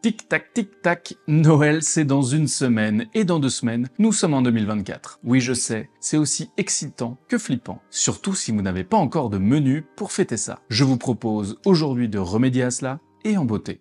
Tic tac, Noël c'est dans une semaine et dans 2 semaines, nous sommes en 2024. Oui je sais, c'est aussi excitant que flippant, surtout si vous n'avez pas encore de menu pour fêter ça. Je vous propose aujourd'hui de remédier à cela et en beauté.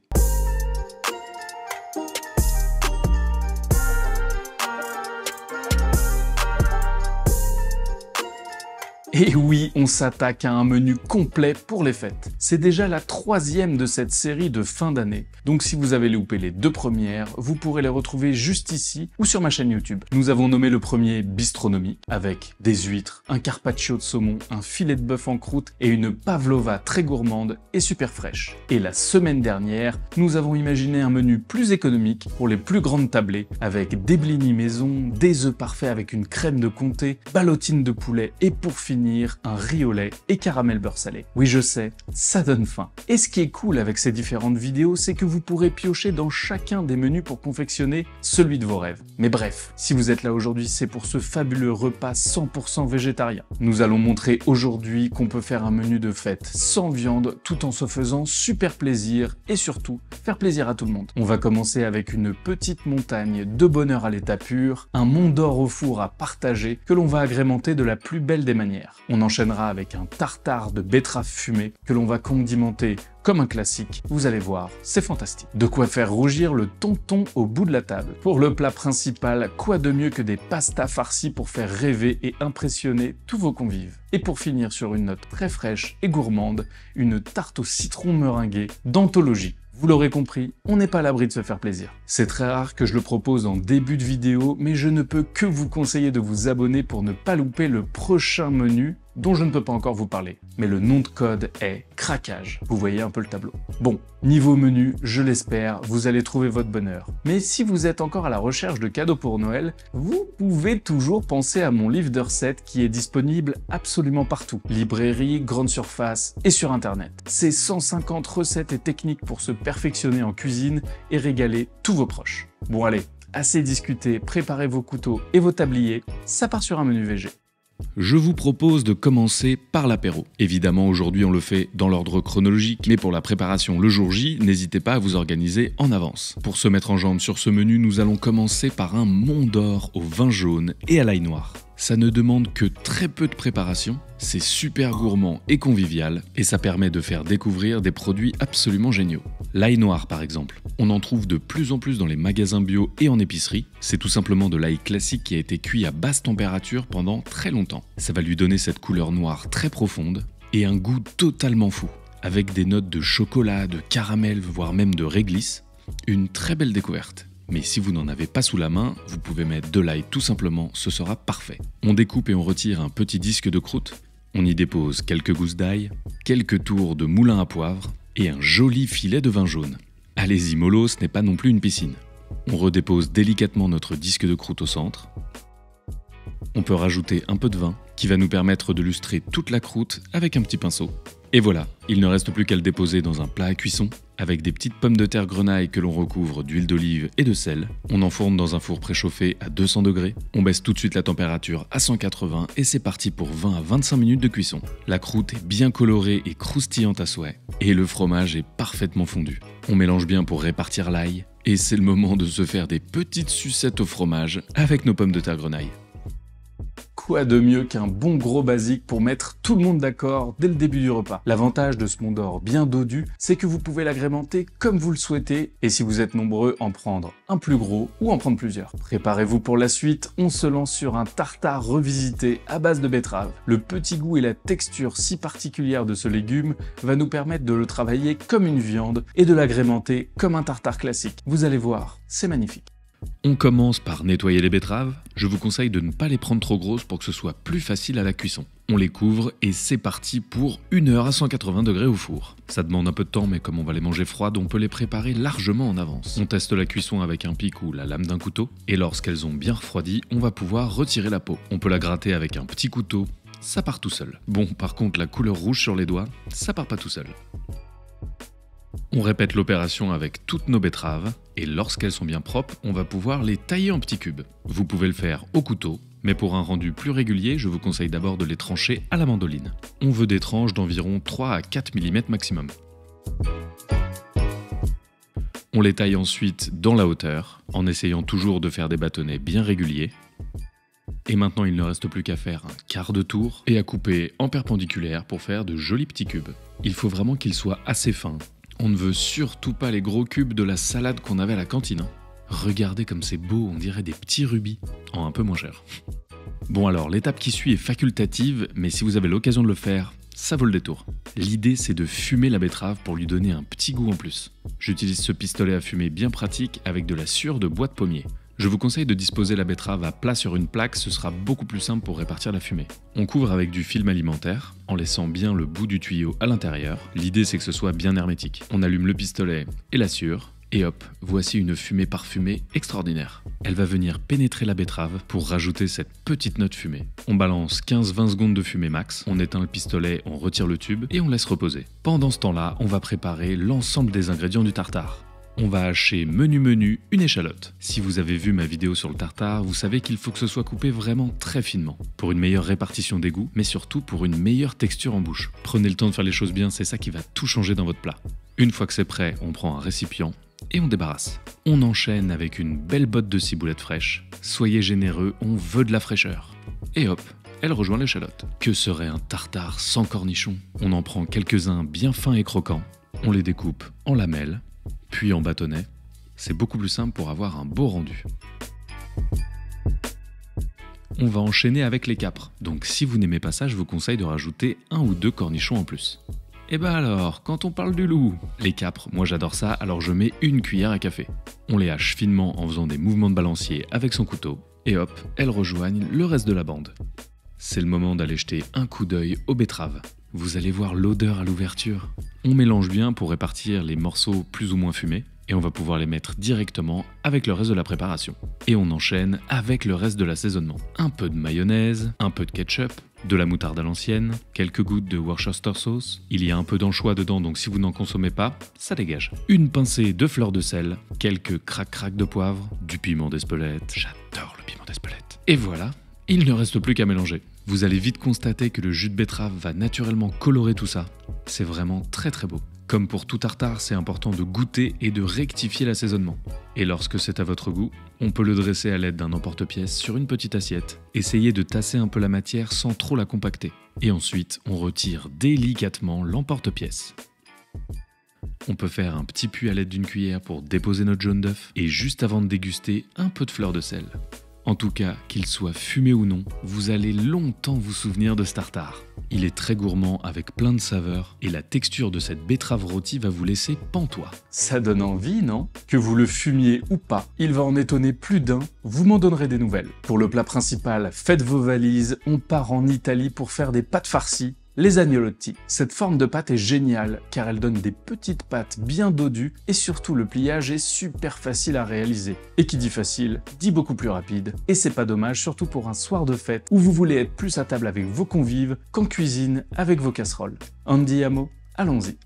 Et oui, on s'attaque à un menu complet pour les fêtes. C'est déjà la 3e de cette série de fin d'année. Donc si vous avez loupé les 2 premières, vous pourrez les retrouver juste ici ou sur ma chaîne YouTube. Nous avons nommé le premier Bistronomie, avec des huîtres, un carpaccio de saumon, un filet de bœuf en croûte et une pavlova très gourmande et super fraîche. Et la semaine dernière, nous avons imaginé un menu plus économique pour les plus grandes tablées, avec des blinis maison, des œufs parfaits avec une crème de comté, ballotine de poulet et pour finir, un riz au lait et caramel beurre salé. Oui je sais, ça donne faim. Et ce qui est cool avec ces différentes vidéos, c'est que vous pourrez piocher dans chacun des menus pour confectionner celui de vos rêves. Mais bref, si vous êtes là aujourd'hui, c'est pour ce fabuleux repas 100% végétarien. Nous allons montrer aujourd'hui qu'on peut faire un menu de fête sans viande tout en se faisant super plaisir et surtout faire plaisir à tout le monde. On va commencer avec une petite montagne de bonheur à l'état pur, un mont d'or au four à partager que l'on va agrémenter de la plus belle des manières. On enchaînera avec un tartare de betterave fumée que l'on va condimenter comme un classique. Vous allez voir, c'est fantastique. De quoi faire rougir le tonton au bout de la table. Pour le plat principal, quoi de mieux que des pastas farcies pour faire rêver et impressionner tous vos convives. Et pour finir sur une note très fraîche et gourmande, une tarte au citron meringuée d'anthologie. Vous l'aurez compris, on n'est pas à l'abri de se faire plaisir. C'est très rare que je le propose en début de vidéo, mais je ne peux que vous conseiller de vous abonner pour ne pas louper le prochain menu dont je ne peux pas encore vous parler. Mais le nom de code est craquage. Vous voyez un peu le tableau. Bon, niveau menu, je l'espère, vous allez trouver votre bonheur. Mais si vous êtes encore à la recherche de cadeaux pour Noël, vous pouvez toujours penser à mon livre de recettes qui est disponible absolument partout. Librairie, grande surface et sur internet. C'est 150 recettes et techniques pour se perfectionner en cuisine et régaler tous vos proches. Bon allez, assez discuté, préparez vos couteaux et vos tabliers, ça part sur un menu végé. Je vous propose de commencer par l'apéro. Évidemment, aujourd'hui on le fait dans l'ordre chronologique, mais pour la préparation le jour J, n'hésitez pas à vous organiser en avance. Pour se mettre en jambe sur ce menu, nous allons commencer par un mont d'or au vin jaune et à l'ail noir. Ça ne demande que très peu de préparation, c'est super gourmand et convivial, et ça permet de faire découvrir des produits absolument géniaux. L'ail noir par exemple, on en trouve de plus en plus dans les magasins bio et en épicerie. C'est tout simplement de l'ail classique qui a été cuit à basse température pendant très longtemps. Ça va lui donner cette couleur noire très profonde et un goût totalement fou, avec des notes de chocolat, de caramel, voire même de réglisse. Une très belle découverte. Mais si vous n'en avez pas sous la main, vous pouvez mettre de l'ail tout simplement, ce sera parfait. On découpe et on retire un petit disque de croûte, on y dépose quelques gousses d'ail, quelques tours de moulin à poivre et un joli filet de vin jaune. Allez-y mollo, ce n'est pas non plus une piscine. On redépose délicatement notre disque de croûte au centre. On peut rajouter un peu de vin qui va nous permettre de lustrer toute la croûte avec un petit pinceau. Et voilà, il ne reste plus qu'à le déposer dans un plat à cuisson avec des petites pommes de terre grenaille que l'on recouvre d'huile d'olive et de sel. On enfourne dans un four préchauffé à 200 degrés. On baisse tout de suite la température à 180 et c'est parti pour 20 à 25 minutes de cuisson. La croûte est bien colorée et croustillante à souhait et le fromage est parfaitement fondu. On mélange bien pour répartir l'ail et c'est le moment de se faire des petites sucettes au fromage avec nos pommes de terre grenaille. Quoi de mieux qu'un bon gros basique pour mettre tout le monde d'accord dès le début du repas. L'avantage de ce mont d'or bien dodu, c'est que vous pouvez l'agrémenter comme vous le souhaitez et si vous êtes nombreux, en prendre un plus gros ou en prendre plusieurs. Préparez-vous pour la suite, on se lance sur un tartare revisité à base de betterave. Le petit goût et la texture si particulière de ce légume va nous permettre de le travailler comme une viande et de l'agrémenter comme un tartare classique. Vous allez voir, c'est magnifique. On commence par nettoyer les betteraves. Je vous conseille de ne pas les prendre trop grosses pour que ce soit plus facile à la cuisson. On les couvre et c'est parti pour 1 heure à 180 degrés au four. Ça demande un peu de temps mais comme on va les manger froides, on peut les préparer largement en avance. On teste la cuisson avec un pic ou la lame d'un couteau et lorsqu'elles ont bien refroidi, on va pouvoir retirer la peau. On peut la gratter avec un petit couteau, ça part tout seul. Bon, par contre la couleur rouge sur les doigts, ça part pas tout seul. On répète l'opération avec toutes nos betteraves et lorsqu'elles sont bien propres, on va pouvoir les tailler en petits cubes. Vous pouvez le faire au couteau, mais pour un rendu plus régulier, je vous conseille d'abord de les trancher à la mandoline. On veut des tranches d'environ 3 à 4 mm maximum. On les taille ensuite dans la hauteur, en essayant toujours de faire des bâtonnets bien réguliers. Et maintenant, il ne reste plus qu'à faire un quart de tour et à couper en perpendiculaire pour faire de jolis petits cubes. Il faut vraiment qu'ils soient assez fins. On ne veut surtout pas les gros cubes de la salade qu'on avait à la cantine. Regardez comme c'est beau, on dirait des petits rubis, en un peu moins cher. Bon alors, l'étape qui suit est facultative, mais si vous avez l'occasion de le faire, ça vaut le détour. L'idée, c'est de fumer la betterave pour lui donner un petit goût en plus. J'utilise ce pistolet à fumer bien pratique avec de la sciure de bois de pommier. Je vous conseille de disposer la betterave à plat sur une plaque, ce sera beaucoup plus simple pour répartir la fumée. On couvre avec du film alimentaire, en laissant bien le bout du tuyau à l'intérieur. L'idée, c'est que ce soit bien hermétique. On allume le pistolet et la sciure. Et hop, voici une fumée parfumée extraordinaire. Elle va venir pénétrer la betterave pour rajouter cette petite note fumée. On balance 15-20 secondes de fumée max, on éteint le pistolet, on retire le tube et on laisse reposer. Pendant ce temps-là, on va préparer l'ensemble des ingrédients du tartare. On va hacher menu une échalote. Si vous avez vu ma vidéo sur le tartare, vous savez qu'il faut que ce soit coupé vraiment très finement, pour une meilleure répartition des goûts, mais surtout pour une meilleure texture en bouche. Prenez le temps de faire les choses bien, c'est ça qui va tout changer dans votre plat. Une fois que c'est prêt, on prend un récipient et on débarrasse. On enchaîne avec une belle botte de ciboulette fraîche. Soyez généreux, on veut de la fraîcheur. Et hop, elle rejoint l'échalote. Que serait un tartare sans cornichons? On en prend quelques-uns bien fins et croquants. On les découpe en lamelles, puis en bâtonnets. C'est beaucoup plus simple pour avoir un beau rendu. On va enchaîner avec les capres. Donc si vous n'aimez pas ça, je vous conseille de rajouter 1 ou 2 cornichons en plus. Et bah alors, quand on parle du loup, les capres, moi j'adore ça, alors je mets une cuillère à café. On les hache finement en faisant des mouvements de balancier avec son couteau, et hop, elles rejoignent le reste de la bande. C'est le moment d'aller jeter un coup d'œil aux betteraves. Vous allez voir l'odeur à l'ouverture. On mélange bien pour répartir les morceaux plus ou moins fumés, et on va pouvoir les mettre directement avec le reste de la préparation. Et on enchaîne avec le reste de l'assaisonnement. Un peu de mayonnaise, un peu de ketchup, de la moutarde à l'ancienne, quelques gouttes de Worcester sauce. Il y a un peu d'anchois dedans, donc si vous n'en consommez pas, ça dégage. Une pincée de fleur de sel, quelques crac-crac de poivre, du piment d'Espelette. J'adore le piment d'Espelette. Et voilà, il ne reste plus qu'à mélanger. Vous allez vite constater que le jus de betterave va naturellement colorer tout ça. C'est vraiment très très beau. Comme pour tout tartare, c'est important de goûter et de rectifier l'assaisonnement. Et lorsque c'est à votre goût, on peut le dresser à l'aide d'un emporte-pièce sur une petite assiette. Essayez de tasser un peu la matière sans trop la compacter. Et ensuite, on retire délicatement l'emporte-pièce. On peut faire un petit puits à l'aide d'une cuillère pour déposer notre jaune d'œuf et juste avant de déguster, un peu de fleur de sel. En tout cas, qu'il soit fumé ou non, vous allez longtemps vous souvenir de ce tartare. Il est très gourmand avec plein de saveurs et la texture de cette betterave rôtie va vous laisser pantois. Ça donne envie, non? Que vous le fumiez ou pas, il va en étonner plus d'un, vous m'en donnerez des nouvelles. Pour le plat principal, faites vos valises, on part en Italie pour faire des pâtes farcies. Les agnolotti. Cette forme de pâte est géniale car elle donne des petites pâtes bien dodues et surtout le pliage est super facile à réaliser. Et qui dit facile, dit beaucoup plus rapide. Et c'est pas dommage, surtout pour un soir de fête où vous voulez être plus à table avec vos convives qu'en cuisine avec vos casseroles. Andiamo, allons-y.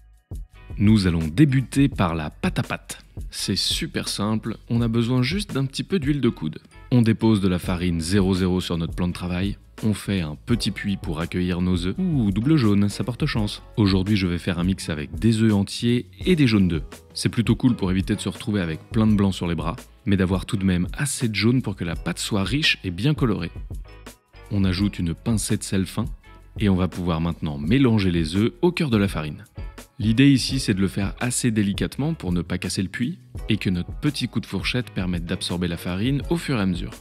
Nous allons débuter par la pâte à pâte. C'est super simple, on a besoin juste d'un petit peu d'huile de coude. On dépose de la farine 0,0 sur notre plan de travail. On fait un petit puits pour accueillir nos œufs. Ouh, double jaune, ça porte chance. Aujourd'hui, je vais faire un mix avec des œufs entiers et des jaunes d'œufs. C'est plutôt cool pour éviter de se retrouver avec plein de blanc sur les bras, mais d'avoir tout de même assez de jaune pour que la pâte soit riche et bien colorée. On ajoute une pincée de sel fin et on va pouvoir maintenant mélanger les œufs au cœur de la farine. L'idée ici, c'est de le faire assez délicatement pour ne pas casser le puits et que notre petit coup de fourchette permette d'absorber la farine au fur et à mesure.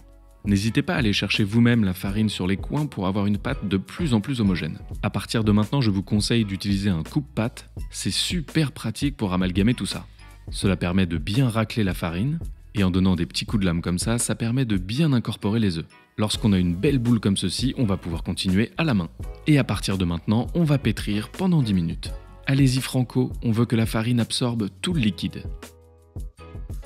N'hésitez pas à aller chercher vous-même la farine sur les coins pour avoir une pâte de plus en plus homogène. À partir de maintenant, je vous conseille d'utiliser un coupe-pâte, c'est super pratique pour amalgamer tout ça. Cela permet de bien racler la farine, et en donnant des petits coups de lame comme ça permet de bien incorporer les œufs. Lorsqu'on a une belle boule comme ceci, on va pouvoir continuer à la main. Et à partir de maintenant, on va pétrir pendant 10 minutes. Allez-y franco, on veut que la farine absorbe tout le liquide.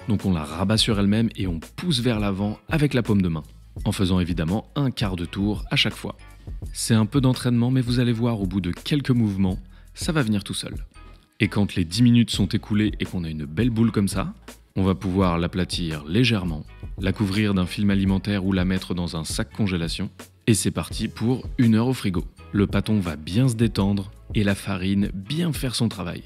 Donc on la rabat sur elle-même et on pousse vers l'avant avec la paume de main, en faisant évidemment un quart de tour à chaque fois. C'est un peu d'entraînement, mais vous allez voir au bout de quelques mouvements, ça va venir tout seul. Et quand les 10 minutes sont écoulées et qu'on a une belle boule comme ça, on va pouvoir l'aplatir légèrement, la couvrir d'un film alimentaire ou la mettre dans un sac congélation. Et c'est parti pour 1 heure au frigo. Le pâton va bien se détendre et la farine bien faire son travail.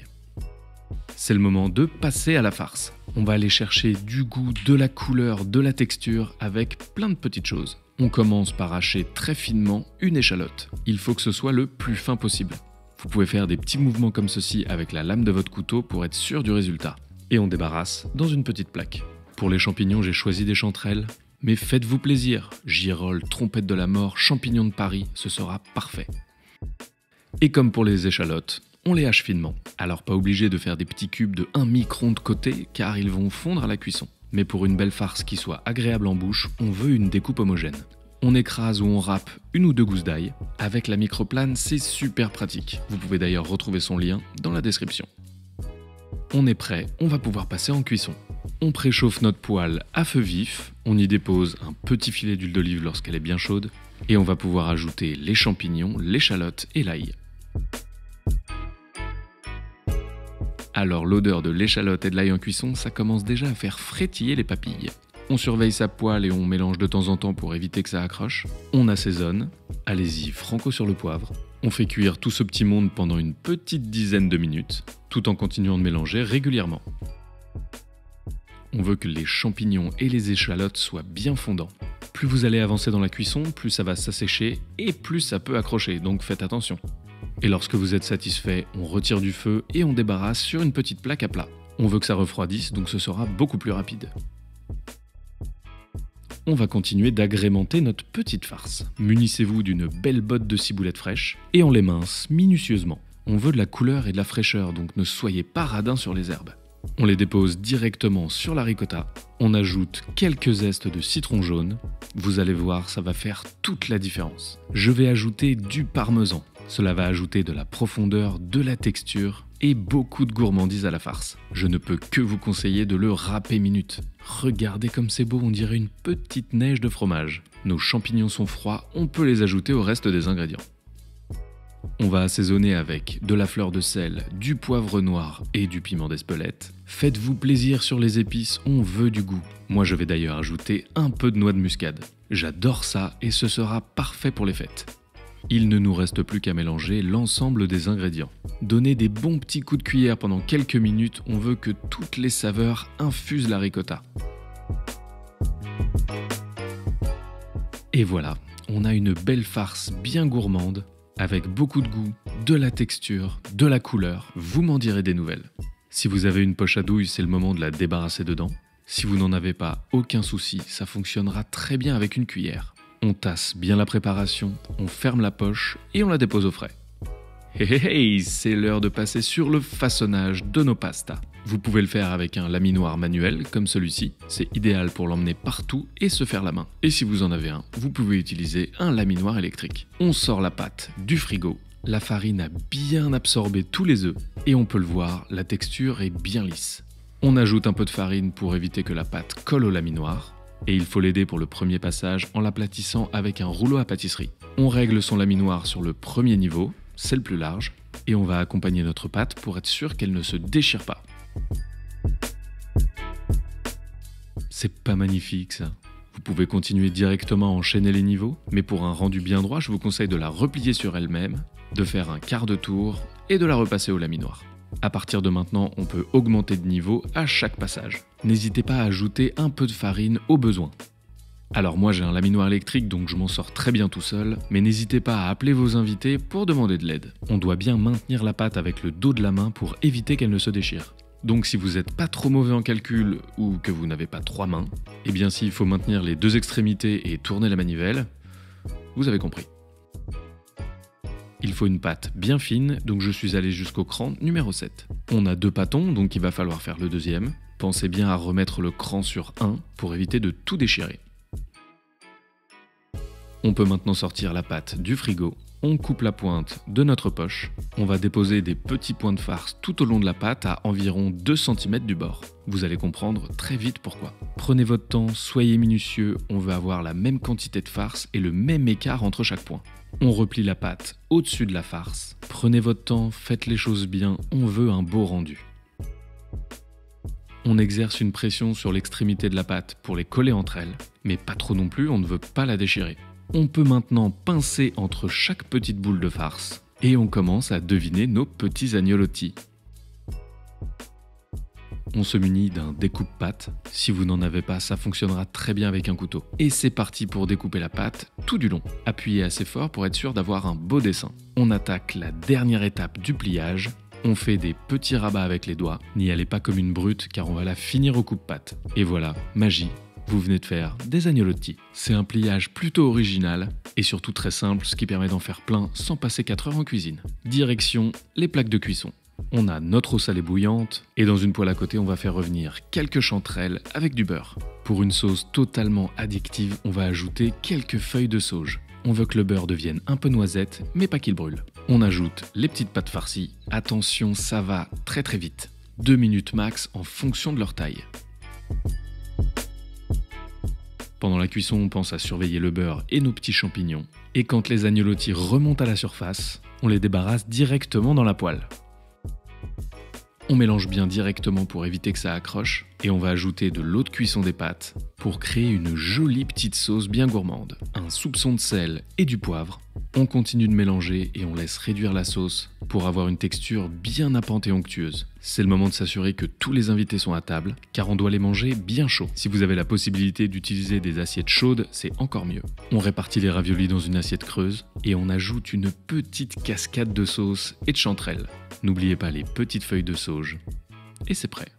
C'est le moment de passer à la farce. On va aller chercher du goût, de la couleur, de la texture avec plein de petites choses. On commence par hacher très finement une échalote. Il faut que ce soit le plus fin possible. Vous pouvez faire des petits mouvements comme ceci avec la lame de votre couteau pour être sûr du résultat. Et on débarrasse dans une petite plaque. Pour les champignons, j'ai choisi des chanterelles. Mais faites-vous plaisir. Girolles, trompette de la mort, champignons de Paris, ce sera parfait. Et comme pour les échalotes, on les hache finement. Alors pas obligé de faire des petits cubes de 1 micron de côté car ils vont fondre à la cuisson. Mais pour une belle farce qui soit agréable en bouche, on veut une découpe homogène. On écrase ou on râpe 1 ou 2 gousses d'ail. Avec la microplane, c'est super pratique. Vous pouvez d'ailleurs retrouver son lien dans la description. On est prêt, on va pouvoir passer en cuisson. On préchauffe notre poêle à feu vif, on y dépose un petit filet d'huile d'olive lorsqu'elle est bien chaude, et on va pouvoir ajouter les champignons, l'échalote et l'ail. Alors l'odeur de l'échalote et de l'ail en cuisson, ça commence déjà à faire frétiller les papilles. On surveille sa poêle et on mélange de temps en temps pour éviter que ça accroche. On assaisonne, allez-y franco sur le poivre. On fait cuire tout ce petit monde pendant une petite dizaine de minutes, tout en continuant de mélanger régulièrement. On veut que les champignons et les échalotes soient bien fondants. Plus vous allez avancer dans la cuisson, plus ça va s'assécher et plus ça peut accrocher, donc faites attention. Et lorsque vous êtes satisfait, on retire du feu et on débarrasse sur une petite plaque à plat. On veut que ça refroidisse, donc ce sera beaucoup plus rapide. On va continuer d'agrémenter notre petite farce. Munissez-vous d'une belle botte de ciboulette fraîche et on les mince minutieusement. On veut de la couleur et de la fraîcheur, donc ne soyez pas radins sur les herbes. On les dépose directement sur la ricotta. On ajoute quelques zestes de citron jaune. Vous allez voir, ça va faire toute la différence. Je vais ajouter du parmesan. Cela va ajouter de la profondeur, de la texture et beaucoup de gourmandise à la farce. Je ne peux que vous conseiller de le râper minute. Regardez comme c'est beau, on dirait une petite neige de fromage. Nos champignons sont froids, on peut les ajouter au reste des ingrédients. On va assaisonner avec de la fleur de sel, du poivre noir et du piment d'Espelette. Faites-vous plaisir sur les épices, on veut du goût. Moi je vais d'ailleurs ajouter un peu de noix de muscade. J'adore ça et ce sera parfait pour les fêtes. Il ne nous reste plus qu'à mélanger l'ensemble des ingrédients. Donnez des bons petits coups de cuillère pendant quelques minutes, on veut que toutes les saveurs infusent la ricotta. Et voilà, on a une belle farce bien gourmande, avec beaucoup de goût, de la texture, de la couleur, vous m'en direz des nouvelles. Si vous avez une poche à douille, c'est le moment de la débarrasser dedans. Si vous n'en avez pas, aucun souci, ça fonctionnera très bien avec une cuillère. On tasse bien la préparation, on ferme la poche et on la dépose au frais. Hey, c'est l'heure de passer sur le façonnage de nos pastas. Vous pouvez le faire avec un laminoir manuel comme celui-ci, c'est idéal pour l'emmener partout et se faire la main. Et si vous en avez un, vous pouvez utiliser un laminoir électrique. On sort la pâte du frigo, la farine a bien absorbé tous les œufs et on peut le voir, la texture est bien lisse. On ajoute un peu de farine pour éviter que la pâte colle au laminoir. Et il faut l'aider pour le premier passage en l'aplatissant avec un rouleau à pâtisserie. On règle son laminoir sur le premier niveau, c'est le plus large, et on va accompagner notre pâte pour être sûr qu'elle ne se déchire pas. C'est pas magnifique ça. Vous pouvez continuer directement à enchaîner les niveaux, mais pour un rendu bien droit, je vous conseille de la replier sur elle-même, de faire un quart de tour et de la repasser au laminoir. À partir de maintenant, on peut augmenter de niveau à chaque passage. N'hésitez pas à ajouter un peu de farine au besoin. Alors moi j'ai un laminoir électrique donc je m'en sors très bien tout seul, mais n'hésitez pas à appeler vos invités pour demander de l'aide. On doit bien maintenir la pâte avec le dos de la main pour éviter qu'elle ne se déchire. Donc si vous n'êtes pas trop mauvais en calcul ou que vous n'avez pas 3 mains, eh bien s'il faut maintenir les 2 extrémités et tourner la manivelle, vous avez compris. Il faut une pâte bien fine, donc je suis allé jusqu'au cran numéro 7. On a 2 pâtons, donc il va falloir faire le deuxième. Pensez bien à remettre le cran sur 1 pour éviter de tout déchirer. On peut maintenant sortir la pâte du frigo. On coupe la pointe de notre poche. On va déposer des petits points de farce tout au long de la pâte à environ 2 cm du bord. Vous allez comprendre très vite pourquoi. Prenez votre temps, soyez minutieux, on veut avoir la même quantité de farce et le même écart entre chaque point. On replie la pâte au-dessus de la farce. Prenez votre temps, faites les choses bien, on veut un beau rendu. On exerce une pression sur l'extrémité de la pâte pour les coller entre elles, mais pas trop non plus, on ne veut pas la déchirer. On peut maintenant pincer entre chaque petite boule de farce et on commence à deviner nos petits agnolotis. On se munit d'un découpe-pâte. Si vous n'en avez pas, ça fonctionnera très bien avec un couteau. Et c'est parti pour découper la pâte tout du long. Appuyez assez fort pour être sûr d'avoir un beau dessin. On attaque la dernière étape du pliage. On fait des petits rabats avec les doigts. N'y allez pas comme une brute car on va la finir au coupe-pâte. Et voilà, magie. Vous venez de faire des agnolotti. C'est un pliage plutôt original et surtout très simple, ce qui permet d'en faire plein sans passer 4 heures en cuisine. Direction les plaques de cuisson. On a notre eau salée bouillante et dans une poêle à côté, on va faire revenir quelques chanterelles avec du beurre. Pour une sauce totalement addictive, on va ajouter quelques feuilles de sauge. On veut que le beurre devienne un peu noisette, mais pas qu'il brûle. On ajoute les petites pâtes farcies. Attention, ça va très très vite. 2 minutes max en fonction de leur taille. Pendant la cuisson, on pense à surveiller le beurre et nos petits champignons. Et quand les agnolotti remontent à la surface, on les débarrasse directement dans la poêle. On mélange bien directement pour éviter que ça accroche et on va ajouter de l'eau de cuisson des pâtes pour créer une jolie petite sauce bien gourmande. Un soupçon de sel et du poivre. On continue de mélanger et on laisse réduire la sauce pour avoir une texture bien nappante et onctueuse. C'est le moment de s'assurer que tous les invités sont à table car on doit les manger bien chauds. Si vous avez la possibilité d'utiliser des assiettes chaudes, c'est encore mieux. On répartit les raviolis dans une assiette creuse et on ajoute une petite cascade de sauce et de chanterelles. N'oubliez pas les petites feuilles de sauge. Et c'est prêt.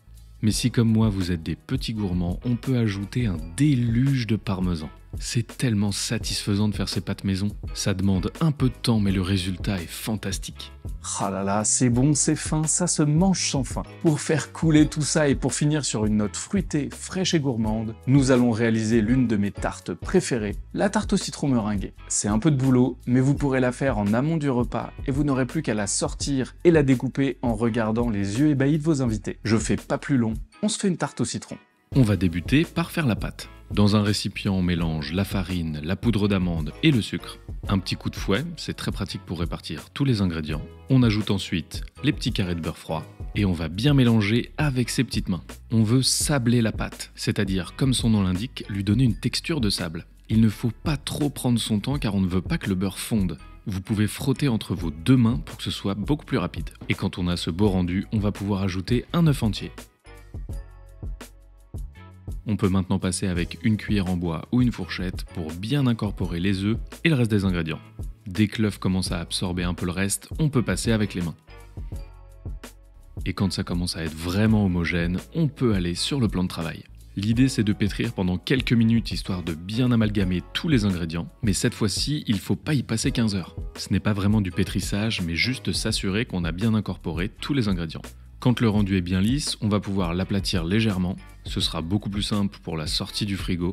Mais si comme moi vous êtes des petits gourmands, on peut ajouter un déluge de parmesan. C'est tellement satisfaisant de faire ces pâtes maison. Ça demande un peu de temps mais le résultat est fantastique. Ah là là, c'est bon, c'est fin, ça se mange sans fin. Pour faire couler tout ça et pour finir sur une note fruitée, fraîche et gourmande, nous allons réaliser l'une de mes tartes préférées, la tarte au citron meringuée. C'est un peu de boulot, mais vous pourrez la faire en amont du repas et vous n'aurez plus qu'à la sortir et la découper en regardant les yeux ébahis de vos invités. Je fais pas plus long, on se fait une tarte au citron. On va débuter par faire la pâte. Dans un récipient, on mélange la farine, la poudre d'amande et le sucre. Un petit coup de fouet, c'est très pratique pour répartir tous les ingrédients. On ajoute ensuite les petits carrés de beurre froid et on va bien mélanger avec ses petites mains. On veut sabler la pâte, c'est-à-dire, comme son nom l'indique, lui donner une texture de sable. Il ne faut pas trop prendre son temps car on ne veut pas que le beurre fonde. Vous pouvez frotter entre vos deux mains pour que ce soit beaucoup plus rapide. Et quand on a ce beau rendu, on va pouvoir ajouter un œuf entier. On peut maintenant passer avec une cuillère en bois ou une fourchette pour bien incorporer les œufs et le reste des ingrédients. Dès que l'œuf commence à absorber un peu le reste, on peut passer avec les mains. Et quand ça commence à être vraiment homogène, on peut aller sur le plan de travail. L'idée c'est de pétrir pendant quelques minutes histoire de bien amalgamer tous les ingrédients, mais cette fois-ci, il ne faut pas y passer 15 heures. Ce n'est pas vraiment du pétrissage, mais juste s'assurer qu'on a bien incorporé tous les ingrédients. Quand le rendu est bien lisse, on va pouvoir l'aplatir légèrement. Ce sera beaucoup plus simple pour la sortie du frigo.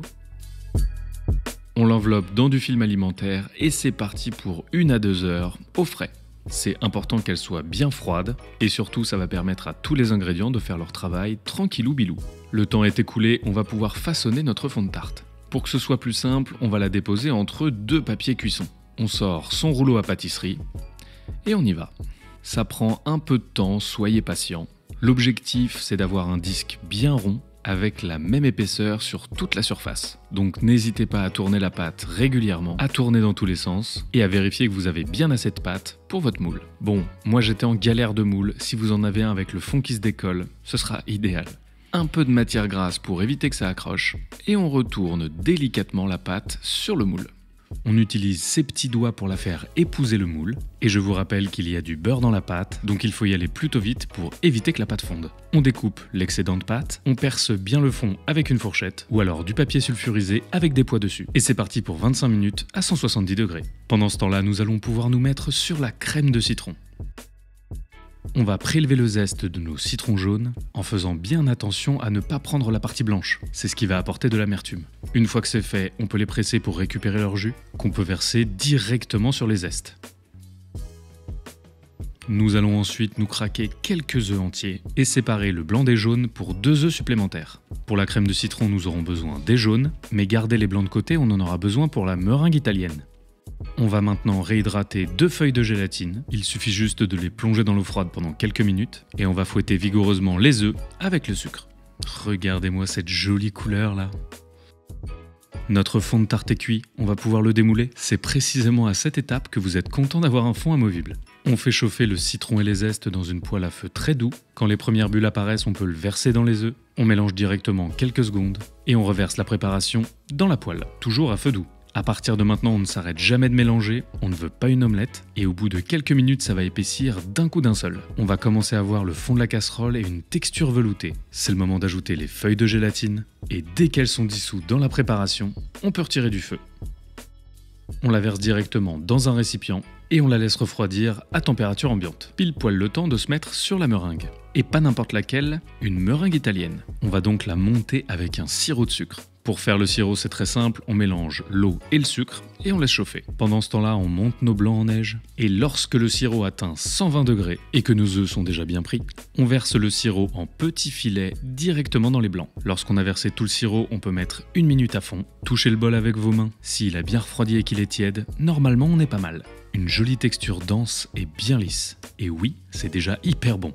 On l'enveloppe dans du film alimentaire et c'est parti pour 1 à 2 heures au frais. C'est important qu'elle soit bien froide et surtout ça va permettre à tous les ingrédients de faire leur travail tranquillou bilou. Le temps est écoulé, on va pouvoir façonner notre fond de tarte. Pour que ce soit plus simple, on va la déposer entre 2 papiers cuisson. On sort son rouleau à pâtisserie et on y va. Ça prend un peu de temps, soyez patient. L'objectif, c'est d'avoir un disque bien rond avec la même épaisseur sur toute la surface. Donc n'hésitez pas à tourner la pâte régulièrement, à tourner dans tous les sens et à vérifier que vous avez bien assez de pâte pour votre moule. Bon, moi j'étais en galère de moule, si vous en avez un avec le fond qui se décolle, ce sera idéal. Un peu de matière grasse pour éviter que ça accroche et on retourne délicatement la pâte sur le moule. On utilise ses petits doigts pour la faire épouser le moule. Et je vous rappelle qu'il y a du beurre dans la pâte, donc il faut y aller plutôt vite pour éviter que la pâte fonde. On découpe l'excédent de pâte, on perce bien le fond avec une fourchette, ou alors du papier sulfurisé avec des pois dessus. Et c'est parti pour 25 minutes à 170 degrés. Pendant ce temps-là, nous allons pouvoir nous mettre sur la crème de citron. On va prélever le zeste de nos citrons jaunes en faisant bien attention à ne pas prendre la partie blanche. C'est ce qui va apporter de l'amertume. Une fois que c'est fait, on peut les presser pour récupérer leur jus, qu'on peut verser directement sur les zestes. Nous allons ensuite nous craquer quelques œufs entiers et séparer le blanc des jaunes pour 2 œufs supplémentaires. Pour la crème de citron, nous aurons besoin des jaunes, mais gardez les blancs de côté, on en aura besoin pour la meringue italienne. On va maintenant réhydrater 2 feuilles de gélatine. Il suffit juste de les plonger dans l'eau froide pendant quelques minutes et on va fouetter vigoureusement les œufs avec le sucre. Regardez-moi cette jolie couleur là. Notre fond de tarte est cuit, on va pouvoir le démouler. C'est précisément à cette étape que vous êtes content d'avoir un fond amovible. On fait chauffer le citron et les zestes dans une poêle à feu très doux. Quand les premières bulles apparaissent, on peut le verser dans les œufs. On mélange directement quelques secondes et on reverse la préparation dans la poêle, toujours à feu doux. À partir de maintenant, on ne s'arrête jamais de mélanger, on ne veut pas une omelette, et au bout de quelques minutes, ça va épaissir d'un coup d'un seul. On va commencer à voir le fond de la casserole et une texture veloutée. C'est le moment d'ajouter les feuilles de gélatine, et dès qu'elles sont dissoutes dans la préparation, on peut retirer du feu. On la verse directement dans un récipient, et on la laisse refroidir à température ambiante. Pile poil le temps de se mettre sur la meringue. Et pas n'importe laquelle, une meringue italienne. On va donc la monter avec un sirop de sucre. Pour faire le sirop, c'est très simple, on mélange l'eau et le sucre et on laisse chauffer. Pendant ce temps-là, on monte nos blancs en neige et lorsque le sirop atteint 120 degrés et que nos œufs sont déjà bien pris, on verse le sirop en petits filets directement dans les blancs. Lorsqu'on a versé tout le sirop, on peut mettre 1 minute à fond, toucher le bol avec vos mains. S'il a bien refroidi et qu'il est tiède, normalement on est pas mal. Une jolie texture dense et bien lisse. Et oui, c'est déjà hyper bon.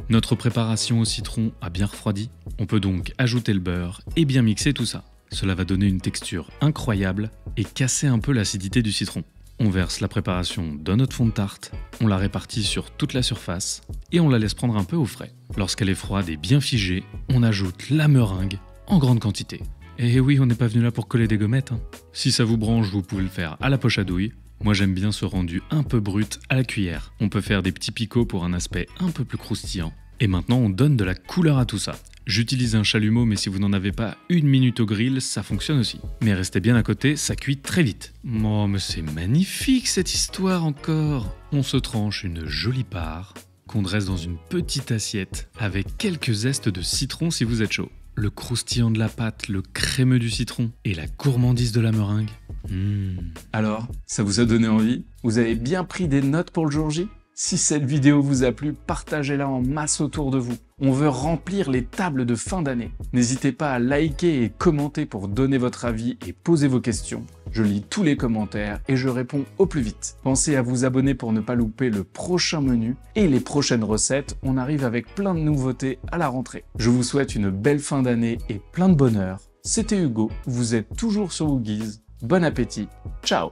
Notre préparation au citron a bien refroidi, on peut donc ajouter le beurre et bien mixer tout ça. Cela va donner une texture incroyable et casser un peu l'acidité du citron. On verse la préparation dans notre fond de tarte, on la répartit sur toute la surface et on la laisse prendre un peu au frais. Lorsqu'elle est froide et bien figée, on ajoute la meringue en grande quantité. Et oui, on n'est pas venu là pour coller des gommettes. Si ça vous branche, vous pouvez le faire à la poche à douille. Moi j'aime bien ce rendu un peu brut à la cuillère. On peut faire des petits picots pour un aspect un peu plus croustillant. Et maintenant on donne de la couleur à tout ça. J'utilise un chalumeau mais si vous n'en avez pas 1 minute au grill, ça fonctionne aussi. Mais restez bien à côté, ça cuit très vite. Oh mais c'est magnifique cette histoire encore. On se tranche une jolie part qu'on dresse dans une petite assiette avec quelques zestes de citron si vous êtes chaud. Le croustillant de la pâte, le crémeux du citron et la gourmandise de la meringue. Alors, ça vous a donné envie? Vous avez bien pris des notes pour le jour J? Si cette vidéo vous a plu, partagez-la en masse autour de vous. On veut remplir les tables de fin d'année. N'hésitez pas à liker et commenter pour donner votre avis et poser vos questions. Je lis tous les commentaires et je réponds au plus vite. Pensez à vous abonner pour ne pas louper le prochain menu et les prochaines recettes. On arrive avec plein de nouveautés à la rentrée. Je vous souhaite une belle fin d'année et plein de bonheur. C'était Hugo, vous êtes toujours sur Woogies. Bon appétit, ciao!